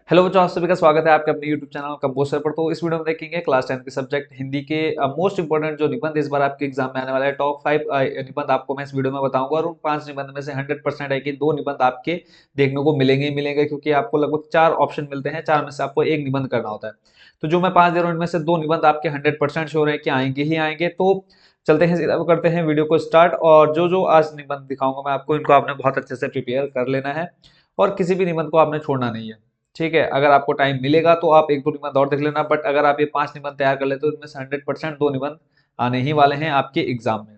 Hello बच्चों, आप सभी का स्वागत है आपके अपने यूट्यूब चैनल कंपोजर पर। तो इस वीडियो में देखेंगे क्लास 10 के सब्जेक्ट हिंदी के मोस्ट इंपोर्टेंट जो निबंध इस बार आपके एग्जाम में आने वाला है। टॉप 5 निबंध आपको मैं इस वीडियो में बताऊंगा और उन 5 निबंध में से 100% है कि 2 निबंध आपके देखने को मिलेंगे ही मिलेंगे, क्योंकि आपको लगभग 4 ऑप्शन मिलते हैं, 4 में से आपको एक निबंध करना होता है। तो जो मैं 5 दे रहा हूँ इनमें से 2 निबंध आपके 100% श्योर है कि आएंगे ही आएंगे। तो चलते हैं, सीधा करते हैं वीडियो को स्टार्ट। और जो जो आज निबंध दिखाऊंगा मैं आपको, इनको आपने बहुत अच्छे से प्रिपेयर कर लेना है और किसी भी निबंध को आपने छोड़ना नहीं है। ठीक है, अगर आपको टाइम मिलेगा तो आप एक दो निबंध और देख लेना, बट अगर आप ये 5 निबंध तैयार कर लेते हो तो इनमें से 100% 2 निबंध आने ही वाले हैं आपके एग्जाम में।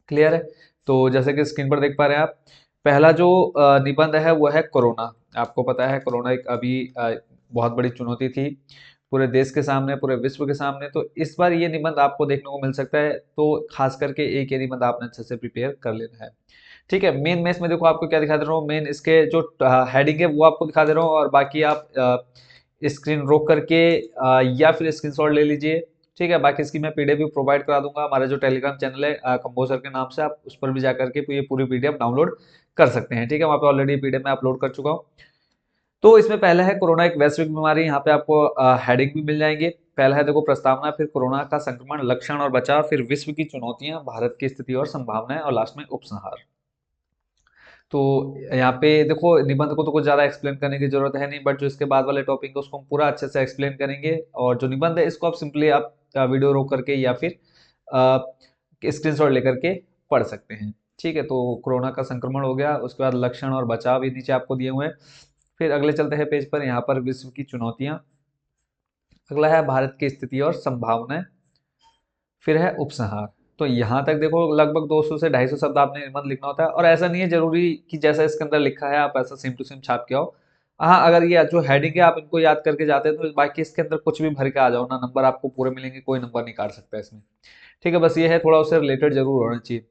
क्लियर है? तो जैसे कि स्क्रीन पर देख पा रहे हैं आप, पहला जो निबंध है वो है कोरोना। आपको पता है कोरोना एक अभी बहुत बड़ी चुनौती थी पूरे देश के सामने, पूरे विश्व के सामने। तो इस बार ये निबंध आपको देखने को मिल सकता है, तो खास करके एक ये निबंध आपने अच्छे से प्रिपेयर कर लेना है। ठीक है, मेन मैं इसमें देखो आपको क्या दिखा दे रहा हूँ, मेन इसके जो हेडिंग है वो आपको दिखा दे रहा हूँ, और बाकी आप स्क्रीन रोक करके या फिर स्क्रीनशॉट ले लीजिए। ठीक है, बाकी इसकी मैं पीडीएफ भी प्रोवाइड करा दूंगा। हमारा जो टेलीग्राम चैनल है कंपोजर के नाम से, आप उस पर भी जाकर के ये पूरी पीडीएफ डाउनलोड कर सकते हैं। ठीक है, वहाँ पे ऑलरेडी पीडीएफ मैं अपलोड कर चुका हूँ। तो इसमें पहला है कोरोना एक वैश्विक बीमारी। यहाँ पे आपको हेडिंग भी मिल जाएंगे। पहला है देखो प्रस्तावना, फिर कोरोना का संक्रमण, लक्षण और बचाव, फिर विश्व की चुनौतियां, भारत की स्थिति और संभावनाएं, और लास्ट में उपसंहार। तो यहाँ पे देखो निबंध को तो कुछ ज्यादा एक्सप्लेन करने की जरूरत है नहीं, बट जो इसके बाद वाले टॉपिक है उसको हम पूरा अच्छे से एक्सप्लेन करेंगे। और जो निबंध है इसको आप सिंपली आप वीडियो रोक करके या फिर स्क्रीनशॉट लेकर के पढ़ सकते हैं। ठीक है, तो कोरोना का संक्रमण हो गया, उसके बाद लक्षण और बचाव ये नीचे आपको दिए हुए हैं। फिर अगले चलते हैं पेज पर, यहाँ पर विश्व की चुनौतियां। अगला है भारत की स्थिति और संभावनाएं। फिर है उपसंहार। तो यहाँ तक देखो लगभग 200 से 250 शब्द आपने निबंध लिखना होता है, और ऐसा नहीं है जरूरी कि जैसा इसके अंदर लिखा है आप ऐसा सेम टू सेम छाप के आओ। हाँ, अगर ये जो हेडिंग है आप इनको याद करके जाते हैं तो बाकी इसके अंदर कुछ भी भर के आ जाओ ना, नंबर आपको पूरे मिलेंगे, कोई नंबर नहीं काट सकता इसमें। ठीक है, बस ये है थोड़ा उससे रिलेटेड जरूर होना चाहिए।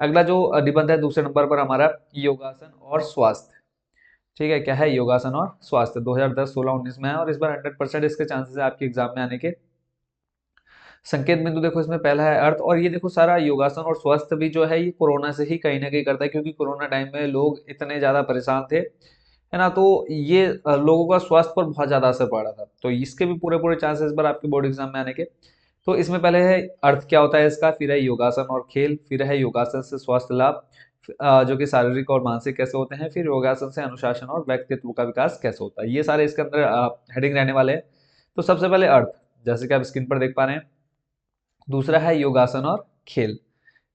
अगला जो निबंध है दूसरे नंबर पर हमारा, योगासन और स्वास्थ्य। ठीक है, क्या है? योगासन और स्वास्थ्य। 2010, 16, 19 में है, और इस बार 100% इसके चांसेस है आपके एग्जाम में आने के। संकेत बिंदु देखो इसमें पहला है अर्थ। और ये देखो सारा योगासन और स्वास्थ्य भी जो है ये कोरोना से ही कहीं ना कहीं करता है, क्योंकि कोरोना टाइम में लोग इतने ज्यादा परेशान थे, है ना। तो ये लोगों का स्वास्थ्य पर बहुत ज्यादा असर पड़ रहा था, तो इसके भी पूरे पूरे चांसेस पर आपके बोर्ड एग्जाम में आने के। तो इसमें पहले है अर्थ क्या होता है इसका, फिर है योगासन और खेल, फिर है योगासन से स्वास्थ्य लाभ, जो कि शारीरिक और मानसिक कैसे होते हैं, फिर योगासन से अनुशासन और व्यक्तित्व का विकास कैसे होता है। ये सारे इसके अंदर हेडिंग रहने वाले हैं। तो सबसे पहले अर्थ, जैसे कि आप स्क्रीन पर देख पा रहे हैं। दूसरा है योगासन और खेल।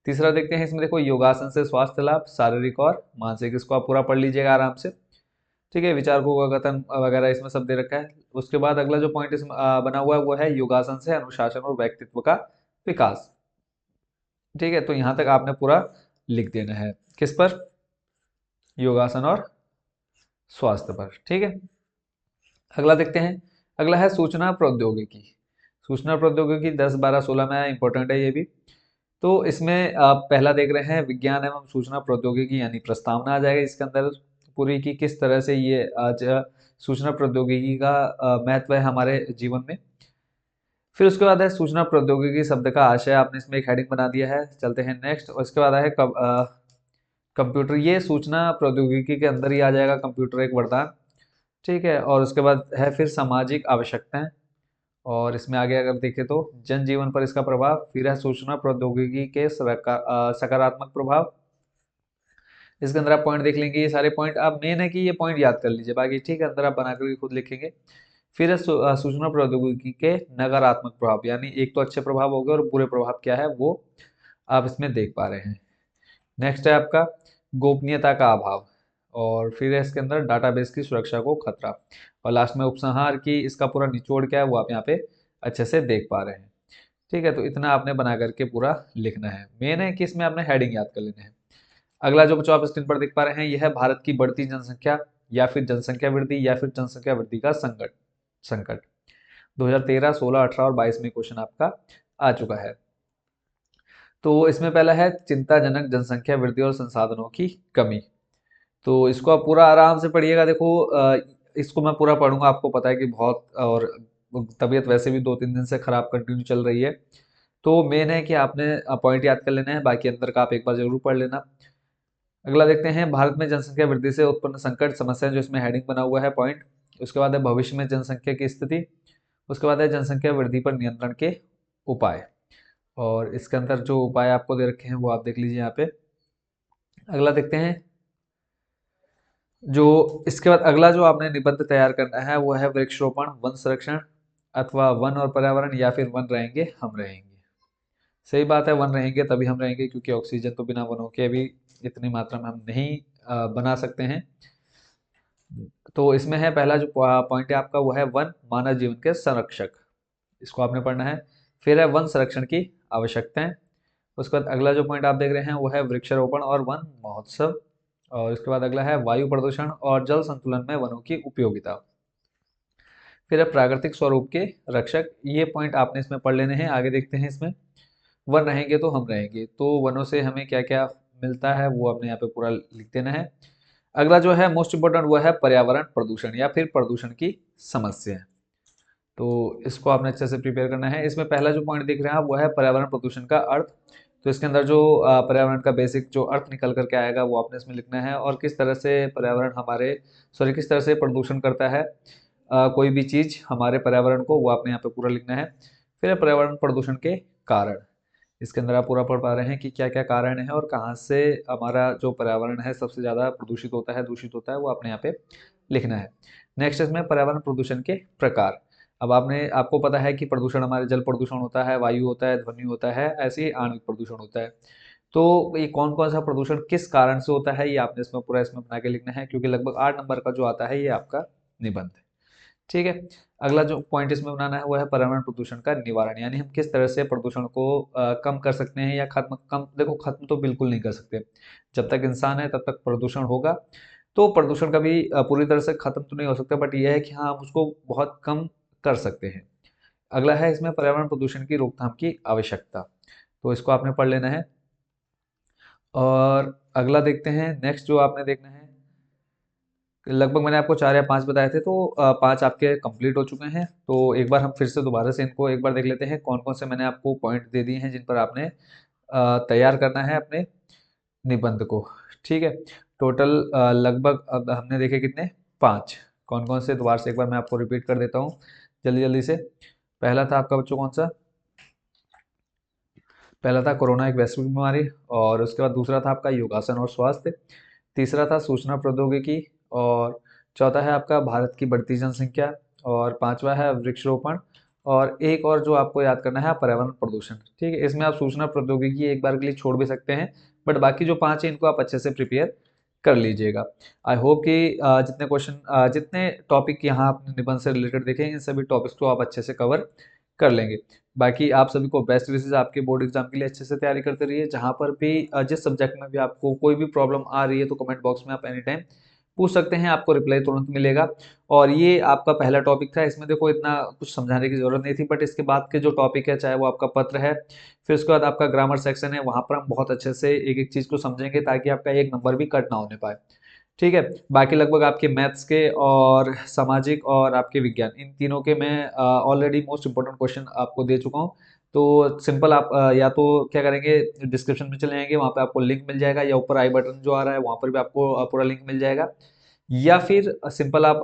तीसरा देखते हैं इसमें, देखो योगासन से स्वास्थ्य लाभ, शारीरिक और मानसिक, इसको आप पूरा पढ़ लीजिएगा आराम से। ठीक है, विचारकों का कथन वगैरह इसमें सब दे रखा है। उसके बाद अगला जो पॉइंट इसमें बना हुआ है वो है योगासन से अनुशासन और व्यक्तित्व का विकास। ठीक है, तो यहां तक आपने पूरा लिख देना है, किस पर? योगासन और स्वास्थ्य पर। ठीक है, अगला देखते हैं। अगला है सूचना प्रौद्योगिकी। सूचना प्रौद्योगिकी 10, 12, 16 में इंपॉर्टेंट है ये भी। तो इसमें आप पहला देख रहे हैं विज्ञान एवं सूचना प्रौद्योगिकी, यानी प्रस्तावना आ जाएगा इसके अंदर पूरी की, किस तरह से ये आज सूचना प्रौद्योगिकी का महत्व है हमारे जीवन में। फिर उसके बाद है सूचना प्रौद्योगिकी शब्द का आशय, आपने इसमें एक हेडिंग बना दिया है। चलते हैं नेक्स्ट। उसके बाद है कंप्यूटर। ये सूचना प्रौद्योगिकी के अंदर ही आ जाएगा, कंप्यूटर एक वरदान। ठीक है, और उसके बाद है फिर सामाजिक आवश्यकताएं, और इसमें आगे अगर देखें तो जनजीवन पर इसका प्रभाव। फिर है सूचना प्रौद्योगिकी के सकारात्मक प्रभाव। इसके अंदर आप पॉइंट देख लेंगे, ये सारे पॉइंट आप मेन है कि ये पॉइंट याद कर लीजिए, बाकी ठीक है अंदर आप बना करके खुद लिखेंगे। फिर है सूचना प्रौद्योगिकी के नकारात्मक प्रभाव, यानी एक तो अच्छे प्रभाव हो गए और बुरे प्रभाव क्या है वो आप इसमें देख पा रहे हैं। नेक्स्ट है आपका गोपनीयता का अभाव, और फिर है इसके अंदर डाटाबेस की सुरक्षा को खतरा, और लास्ट में उपसंहार की इसका पूरा निचोड़ क्या है वो आप यहाँ पे अच्छे से देख पा रहे हैं। ठीक है, तो इतना आपने बना करके पूरा लिखना है। मेन है कि इसमें आपने हेडिंग याद कर लेना है। अगला जो बच्चों आप स्क्रीन पर देख पा रहे हैं यह है भारत की बढ़ती जनसंख्या, या फिर जनसंख्या वृद्धि, या फिर जनसंख्या वृद्धि का संकट। संकट 2013, 16, 18 और 22 में क्वेश्चन आपका आ चुका है। तो इसमें पहला है चिंताजनक जनसंख्या वृद्धि और संसाधनों की कमी। तो इसको आप पूरा आराम से पढ़िएगा। देखो इसको मैं पूरा पढ़ूंगा, आपको पता है कि बहुत, और तबीयत वैसे भी 2-3 दिन से खराब कंटिन्यू चल रही है। तो मेन है कि आपने पॉइंट याद कर लेना है, बाकी अंदर का आप एक बार जरूर पढ़ लेना। अगला देखते हैं भारत में जनसंख्या वृद्धि से उत्पन्न संकट समस्या, जो इसमें हेडिंग बना हुआ है पॉइंट। उसके बाद है भविष्य में जनसंख्या की स्थिति, उसके बाद है जनसंख्या वृद्धि पर नियंत्रण के उपाय। और इसके अंदर जो उपाय आपको दे रखे हैं वो आप देख लीजिए यहाँ पे। अगला देखते हैं, जो इसके बाद अगला जो आपने निबंध तैयार करना है वो है वृक्षरोपण, वन संरक्षण, अथवा वन और पर्यावरण, या फिर वन रहेंगे हम रहेंगे। सही बात है, वन रहेंगे तभी हम रहेंगे, क्योंकि ऑक्सीजन तो बिना वनों के भी इतनी मात्रा में हम नहीं बना सकते हैं। तो इसमें है पहला जो पॉइंट है आपका वो है वन मानव जीवन के संरक्षक, इसको आपने पढ़ना है। फिर है वन संरक्षण की आवश्यकताएं। उसके बाद अगला जो पॉइंट आप देख रहे हैं वो है वृक्षारोपण और वन महोत्सव। और इसके बाद अगला है वायु प्रदूषण और जल संतुलन में वनों की उपयोगिता। फिर है प्राकृतिक स्वरूप के रक्षक, ये पॉइंट आपने इसमें पढ़ लेने हैं। आगे देखते हैं इसमें, वन रहेंगे तो हम रहेंगे, तो वनों से हमें क्या क्या मिलता है वो आपने यहाँ पे पूरा लिख देना है। अगला जो है मोस्ट इम्पोर्टेंट वो है पर्यावरण प्रदूषण या फिर प्रदूषण की समस्या। तो इसको आपने अच्छे से प्रिपेयर करना है। इसमें पहला जो पॉइंट दिख रहा है वो है पर्यावरण प्रदूषण का अर्थ। तो इसके अंदर जो पर्यावरण का बेसिक जो अर्थ निकल करके आएगा वो आपने इसमें लिखना है, और किस तरह से पर्यावरण हमारे किस तरह से प्रदूषण करता है कोई भी चीज़ हमारे पर्यावरण को, वो आपने यहाँ पे पूरा लिखना है। फिर है पर्यावरण प्रदूषण के कारण, इसके अंदर आप पूरा पढ़ पा रहे हैं कि क्या क्या कारण है और कहाँ से हमारा जो पर्यावरण है सबसे ज़्यादा प्रदूषित होता है, दूषित होता है, वो आपने यहाँ पे लिखना है। नेक्स्ट इसमें पर्यावरण प्रदूषण के प्रकार। अब आपको पता है कि प्रदूषण हमारे जल प्रदूषण होता है, वायु होता है, ध्वनि होता है, ऐसे ही आणविक प्रदूषण होता है। तो ये कौन कौन सा प्रदूषण किस कारण से होता है ये आपने इसमें पूरा इसमें बना के लिखना है, क्योंकि लगभग 8 नंबर का जो आता है ये आपका निबंध है। ठीक है। अगला जो पॉइंट इसमें बनाना है वो है पर्यावरण प्रदूषण का निवारण, यानी हम किस तरह से प्रदूषण को कम कर सकते हैं या खत्म तो बिल्कुल नहीं कर सकते। जब तक इंसान है तब तक प्रदूषण होगा। तो प्रदूषण कभी पूरी तरह से खत्म तो नहीं हो सकता, बट यह है कि हाँ हम उसको बहुत कम कर सकते हैं। अगला है इसमें पर्यावरण प्रदूषण की रोकथाम की आवश्यकता, तो इसको आपने पढ़ लेना है। और अगला देखते हैं, नेक्स्ट जो आपने देखना है, लगभग मैंने आपको 4 या 5 बताए थे, तो 5 आपके कंप्लीट हो चुके हैं। तो एक बार हम फिर से दोबारा से इनको एक बार देख लेते हैं, कौन कौन से मैंने आपको पॉइंट दे दिए हैं जिन पर आपने तैयार करना है अपने निबंध को। ठीक है। टोटल लगभग अब हमने देखे कितने, 5। कौन कौन से, दोबारा से एक बार मैं आपको रिपीट कर देता हूँ जल्दी जल्दी से। पहला था आपका बच्चों कौन सा, पहला था कोरोना एक वैश्विक बीमारी, और उसके बाद दूसरा था आपका योगासन और स्वास्थ्य, तीसरा था सूचना प्रौद्योगिकी, और चौथा है आपका भारत की बढ़ती जनसंख्या, और पांचवा है वृक्षरोपण, और एक और जो आपको याद करना है पर्यावरण प्रदूषण। ठीक है, इसमें आप सूचना प्रौद्योगिकी एक बार के लिए छोड़ भी सकते हैं, बट बाकी जो 5 है इनको आप अच्छे से प्रिपेयर कर लीजिएगा। आई होप कि जितने क्वेश्चन जितने टॉपिक यहाँ आपने निबंध से रिलेटेड देखे इन सभी टॉपिक्स को आप अच्छे से कवर कर लेंगे। बाकी आप सभी को बेस्ट विशेस, आपके बोर्ड एग्जाम के लिए अच्छे से तैयारी करते रहिए। जहाँ पर भी जिस सब्जेक्ट में भी आपको कोई भी प्रॉब्लम आ रही है तो कमेंट बॉक्स में आप एनी टाइम पूछ सकते हैं, आपको रिप्लाई तुरंत मिलेगा। और ये आपका पहला टॉपिक था, इसमें देखो इतना कुछ समझाने की जरूरत नहीं थी, बट इसके बाद के जो टॉपिक है, चाहे वो आपका पत्र है, फिर उसके बाद आपका ग्रामर सेक्शन है, वहां पर हम बहुत अच्छे से एक एक चीज को समझेंगे ताकि आपका एक नंबर भी कट ना होने पाए। ठीक है। बाकी लगभग आपके मैथ्स के और सामाजिक और आपके विज्ञान, इन तीनों के मैं ऑलरेडी मोस्ट इंपोर्टेंट क्वेश्चन आपको दे चुका हूँ। तो सिंपल आप या तो क्या करेंगे, डिस्क्रिप्शन में चले जाएंगे, वहाँ पे आपको लिंक मिल जाएगा, या ऊपर आई बटन जो आ रहा है वहाँ पर भी आपको पूरा लिंक मिल जाएगा, या फिर सिंपल आप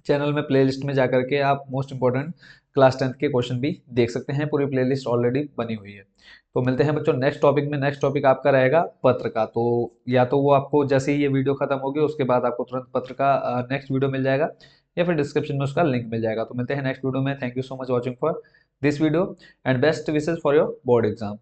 चैनल में प्लेलिस्ट में जाकर के आप मोस्ट इंपोर्टेंट क्लास 10th के क्वेश्चन भी देख सकते हैं, पूरी प्लेलिस्ट ऑलरेडी बनी हुई है। तो मिलते हैं बच्चों नेक्स्ट टॉपिक में। नेक्स्ट टॉपिक आपका रहेगा पत्र का, तो या तो वो आपको जैसे ही ये वीडियो खत्म होगी उसके बाद आपको तुरंत पत्र का नेक्स्ट वीडियो मिल जाएगा, या फिर डिस्क्रिप्शन में उसका लिंक मिल जाएगा। तो मिलते हैं नेक्स्ट वीडियो में। Thank you so much watching for this video and best wishes for your board exam.